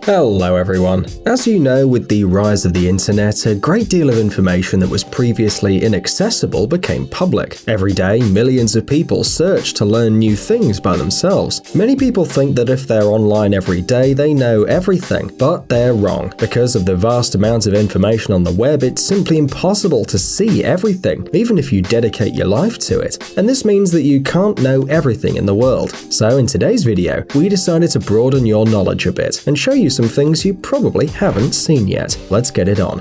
Hello everyone. As you know, with the rise of the internet, a great deal of information that was previously inaccessible became public. Every day, millions of people search to learn new things by themselves. Many people think that if they're online every day, they know everything, but they're wrong. Because of the vast amount of information on the web, it's simply impossible to see everything, even if you dedicate your life to it. And this means that you can't know everything in the world. So in today's video, we decided to broaden your knowledge a bit and show you some things you probably haven't seen yet. Let's get it on.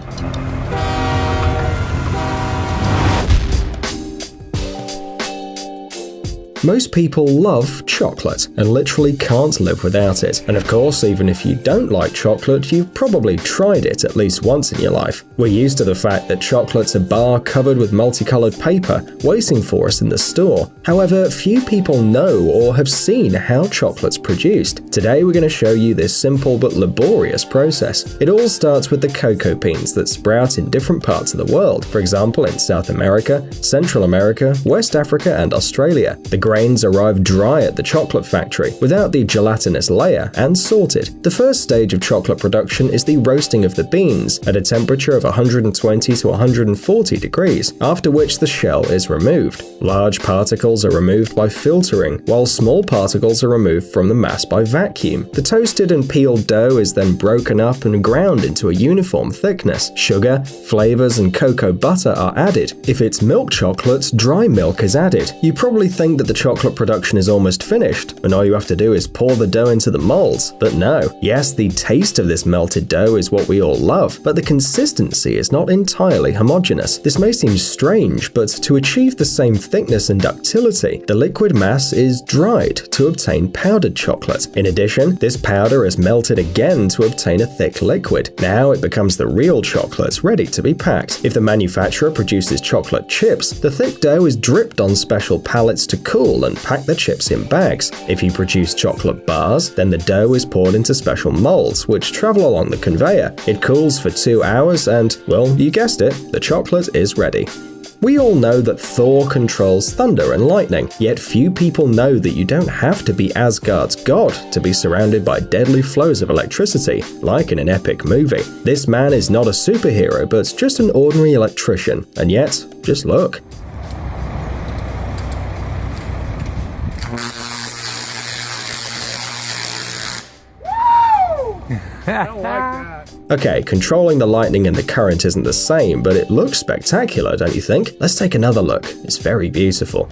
Most people love chocolate and literally can't live without it. And of course, even if you don't like chocolate, you've probably tried it at least once in your life. We're used to the fact that chocolate's a bar covered with multicolored paper waiting for us in the store. However, few people know or have seen how chocolate's produced. Today we're going to show you this simple but laborious process. It all starts with the cocoa beans that sprout in different parts of the world. For example, in South America, Central America, West Africa, and Australia. The grains arrive dry at the chocolate factory, without the gelatinous layer, and sorted. The first stage of chocolate production is the roasting of the beans at a temperature of 120 to 140 degrees, after which the shell is removed. Large particles are removed by filtering, while small particles are removed from the mass by vacuum. The toasted and peeled dough is then broken up and ground into a uniform thickness. Sugar, flavors, and cocoa butter are added. If it's milk chocolate, dry milk is added. You probably think that the chocolate production is almost finished, and all you have to do is pour the dough into the molds. But no. Yes, the taste of this melted dough is what we all love, but the consistency is not entirely homogeneous. This may seem strange, but to achieve the same thickness and ductility, the liquid mass is dried to obtain powdered chocolate. In addition, this powder is melted again to obtain a thick liquid. Now it becomes the real chocolate, ready to be packed. If the manufacturer produces chocolate chips, the thick dough is dripped on special pallets to cool and pack the chips in bags. If you produce chocolate bars, then the dough is poured into special molds, which travel along the conveyor. It cools for 2 hours and, well, you guessed it, the chocolate is ready. We all know that Thor controls thunder and lightning, yet few people know that you don't have to be Asgard's god to be surrounded by deadly flows of electricity, like in an epic movie. This man is not a superhero, but just an ordinary electrician, and yet, just look. I don't like that. Okay, controlling the lightning and the current isn't the same, but it looks spectacular, don't you think? Let's take another look. It's very beautiful.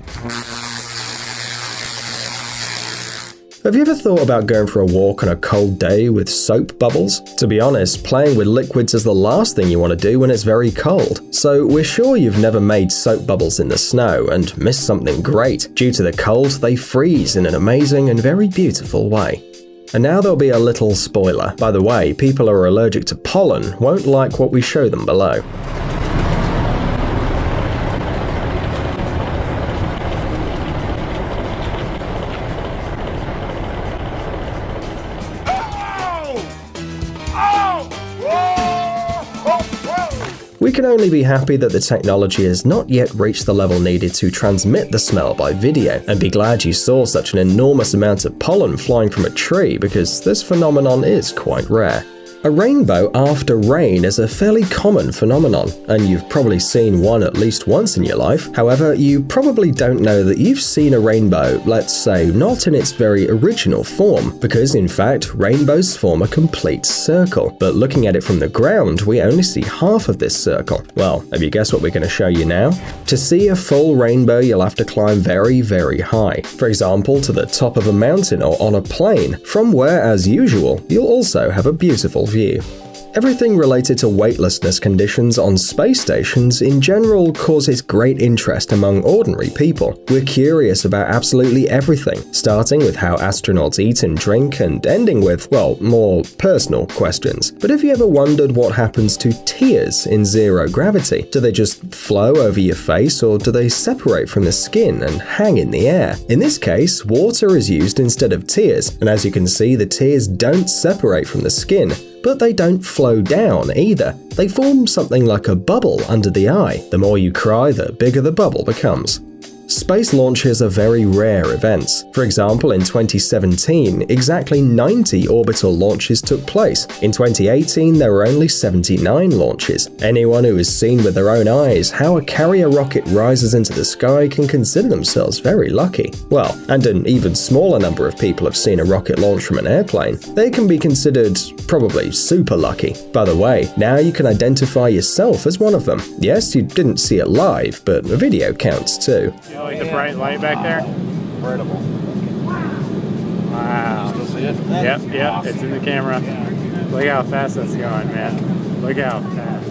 Have you ever thought about going for a walk on a cold day with soap bubbles? To be honest, playing with liquids is the last thing you want to do when it's very cold. So we're sure you've never made soap bubbles in the snow and missed something great. Due to the cold, they freeze in an amazing and very beautiful way. And now there'll be a little spoiler. By the way, people who are allergic to pollen won't like what we show them below. We can only be happy that the technology has not yet reached the level needed to transmit the smell by video, and be glad you saw such an enormous amount of pollen flying from a tree, because this phenomenon is quite rare. A rainbow after rain is a fairly common phenomenon, and you've probably seen one at least once in your life. However, you probably don't know that you've seen a rainbow, let's say, not in its very original form, because in fact, rainbows form a complete circle. But looking at it from the ground, we only see half of this circle. Well, have you guessed what we're going to show you now? To see a full rainbow, you'll have to climb very, very high. For example, to the top of a mountain or on a plane, from where, as usual, you'll also have a beautiful view. Everything related to weightlessness conditions on space stations in general causes great interest among ordinary people. We're curious about absolutely everything, starting with how astronauts eat and drink and ending with, well, more personal questions. But have you ever wondered what happens to tears in zero gravity? Do they just flow over your face, or do they separate from the skin and hang in the air? In this case, water is used instead of tears, and as you can see, the tears don't separate from the skin. But they don't flow down either. They form something like a bubble under the eye. The more you cry, the bigger the bubble becomes. Space launches are very rare events. For example, in 2017, exactly 90 orbital launches took place. In 2018, there were only 79 launches. Anyone who has seen with their own eyes how a carrier rocket rises into the sky can consider themselves very lucky. Well, and an even smaller number of people have seen a rocket launch from an airplane. They can be considered probably super lucky. By the way, now you can identify yourself as one of them. Yes, you didn't see it live, but a video counts too. You like the bright light back there? Incredible. Wow. Still see it? Yep, it's in the camera. Look how fast that's going, man. Look how fast.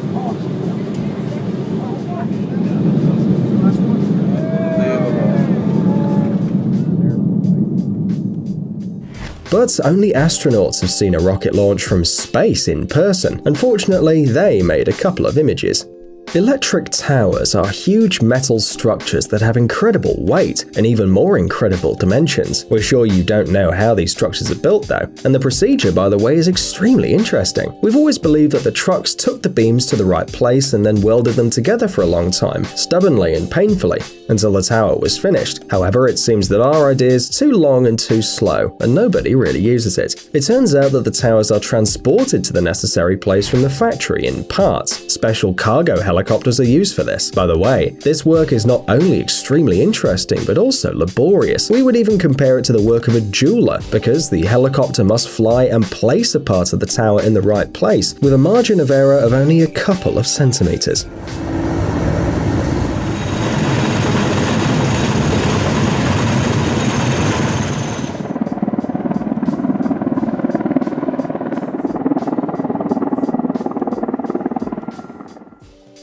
But only astronauts have seen a rocket launch from space in person. Unfortunately, they made a couple of images. Electric towers are huge metal structures that have incredible weight and even more incredible dimensions. We're sure you don't know how these structures are built though, and the procedure, by the way, is extremely interesting. We've always believed that the trucks took the beams to the right place and then welded them together for a long time, stubbornly and painfully, until the tower was finished. However, it seems that our idea is too long and too slow, and nobody really uses it. It turns out that the towers are transported to the necessary place from the factory in parts. Special cargo helicopters are used for this. By the way, this work is not only extremely interesting, but also laborious. We would even compare it to the work of a jeweler, because the helicopter must fly and place a part of the tower in the right place, with a margin of error of only a couple of centimeters.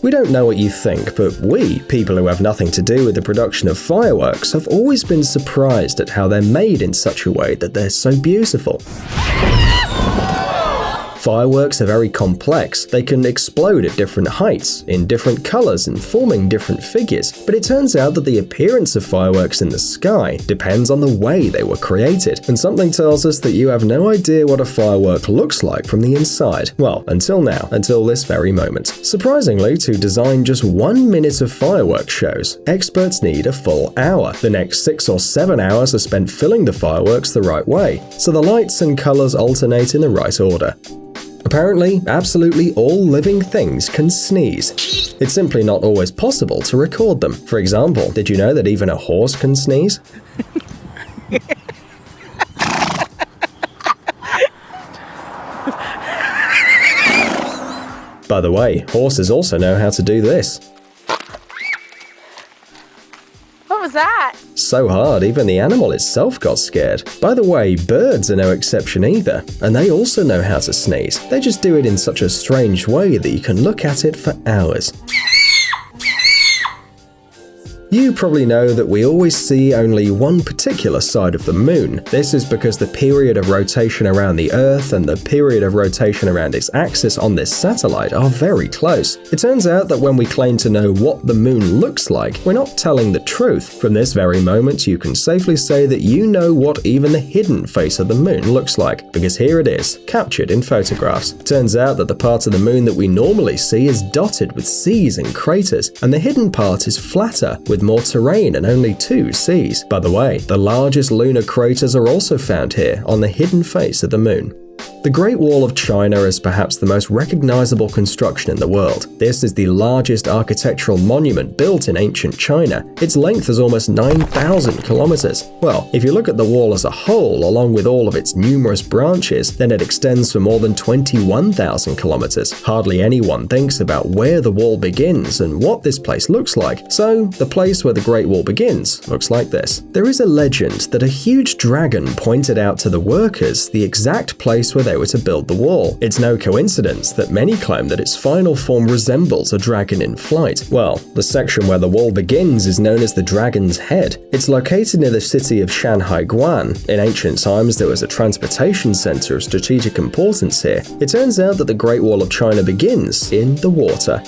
We don't know what you think, but we, people who have nothing to do with the production of fireworks, have always been surprised at how they're made in such a way that they're so beautiful. Fireworks are very complex. They can explode at different heights, in different colors and forming different figures. But it turns out that the appearance of fireworks in the sky depends on the way they were created. And something tells us that you have no idea what a firework looks like from the inside. Well, until now, until this very moment. Surprisingly, to design just 1 minute of fireworks shows, experts need a full hour. The next 6 or 7 hours are spent filling the fireworks the right way, so the lights and colors alternate in the right order. Apparently, absolutely all living things can sneeze. It's simply not always possible to record them. For example, did you know that even a horse can sneeze? By the way, horses also know how to do this. What was that? So hard, even the animal itself got scared. By the way, birds are no exception either, and they also know how to sneeze. They just do it in such a strange way that you can look at it for hours. You probably know that we always see only one particular side of the moon. This is because the period of rotation around the Earth and the period of rotation around its axis on this satellite are very close. It turns out that when we claim to know what the moon looks like, we're not telling the truth. From this very moment, you can safely say that you know what even the hidden face of the moon looks like, because here it is, captured in photographs. It turns out that the part of the moon that we normally see is dotted with seas and craters, and the hidden part is flatter, with more terrain and only 2 seas. By the way, the largest lunar craters are also found here on the hidden face of the moon. The Great Wall of China is perhaps the most recognizable construction in the world. This is the largest architectural monument built in ancient China. Its length is almost 9,000 kilometers. Well, if you look at the wall as a whole, along with all of its numerous branches, then it extends for more than 21,000 kilometers. Hardly anyone thinks about where the wall begins and what this place looks like. So, the place where the Great Wall begins looks like this. There is a legend that a huge dragon pointed out to the workers the exact place where they were to build the wall. It's no coincidence that many claim that its final form resembles a dragon in flight. Well, the section where the wall begins is known as the Dragon's Head. It's located near the city of Shanhaiguan. In ancient times, there was a transportation center of strategic importance here. It turns out that the Great Wall of China begins in the water.